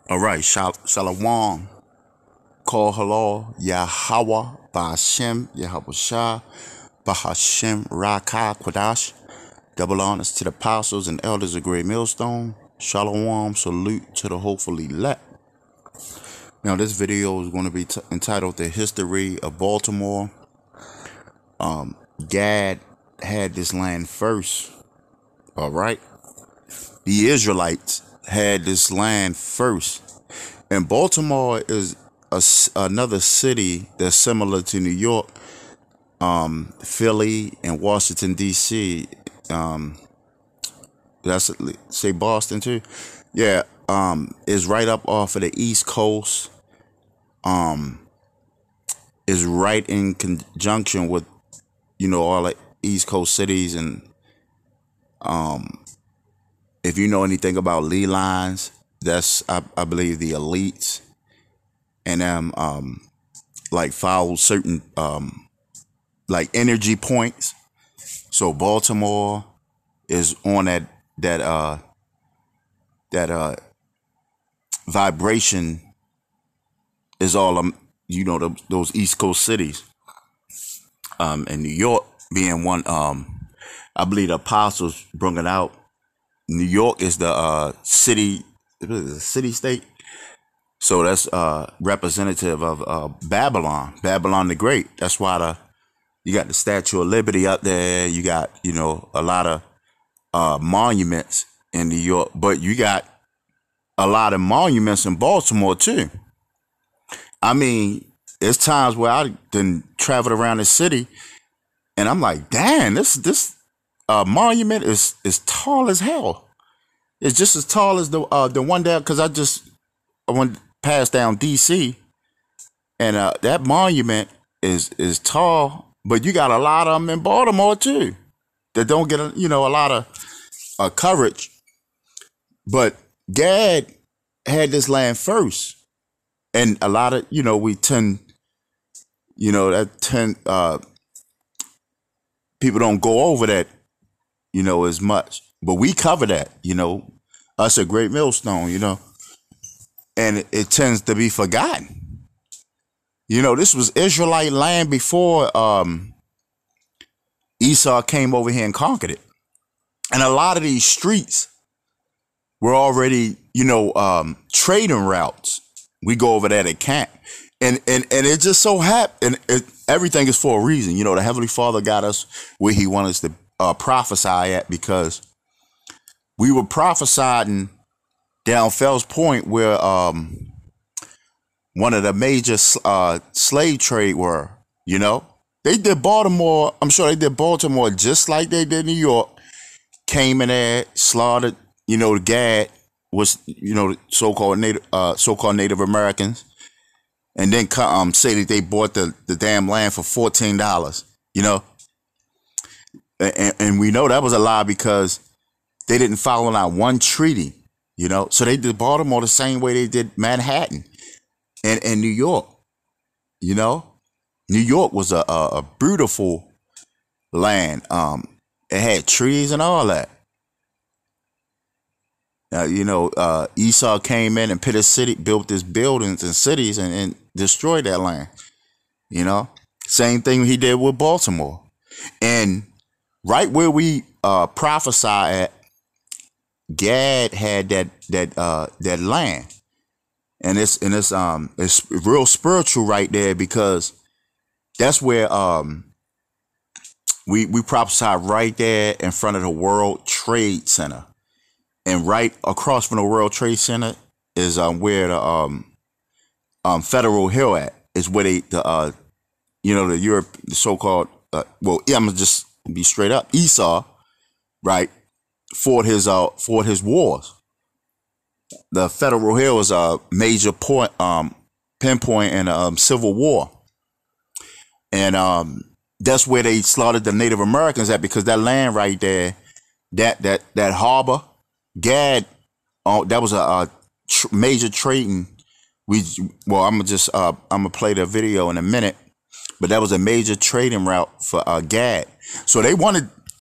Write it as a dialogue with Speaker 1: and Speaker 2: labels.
Speaker 1: All right, Shalom. Call halal Yahweh Ba'ashem Yahweh Shah Bahashem Rakah Quadash. Double honors to the apostles and elders of Great Millstone. Shalom, salute to the hopefully elect. Now, this video is going to be entitled The History of Baltimore. GAD had this land first. All right. The Israelites had this land first. And Baltimore is another city that's similar to New York, Philly, and Washington, D.C. That's say Boston too. Yeah, is right up off of the East Coast. Is right in conjunction with, all the East Coast cities. And if you know anything about Lee lines, that's I believe the elites, and like follow certain like energy points. So Baltimore is on that vibration is all those East Coast cities, and New York being one. I believe the apostles brought it out. New York is the city state. So that's representative of Babylon the Great. That's why you got the Statue of Liberty up there. You got a lot of monuments in New York, but you got a lot of monuments in Baltimore too. I mean, there's times where I done traveled around the city, and I'm like, damn, this monument is tall as hell. It's just as tall as the one there, because I went past down D.C. and that monument is tall, but you got a lot of them in Baltimore too that don't get a lot of coverage. But GAD had this land first, and a lot of we tend people don't go over that as much, but we cover that, us at Great Millstone, and it tends to be forgotten. This was Israelite land before Esau came over here and conquered it. And a lot of these streets were already, trading routes. We go over there to camp. And it just so happened, everything is for a reason. The Heavenly Father got us where he wanted us to prophesy at, because we were prophesying down Fells Point, where one of the major slave trade were, they did Baltimore. I'm sure they did Baltimore just like they did New York. Came in there, slaughtered, the GAD was, so-called Native Americans, and then say that they bought the damn land for $14, and we know that was a lie, because they didn't follow out one treaty, so they did Baltimore the same way they did Manhattan and New York. New York was a beautiful land. It had trees and all that. Esau came in and built his buildings and cities and destroyed that land. Same thing he did with Baltimore. And right where we prophesy at, GAD had that land, and it's real spiritual right there, because that's where we prophesy right there in front of the World Trade Center, and right across from the World Trade Center is where the Federal Hill at, is where the Europe, the so-called I'm gonna just be straight up, Esau, right, fought his wars. The Federal Hill is a major pinpoint in a civil war, and that's where they slaughtered the Native Americans at, because that land right there, that harbor, GAD, that was a major trading. I'm gonna play the video in a minute, but that was a major trading route for GAD. So they wanted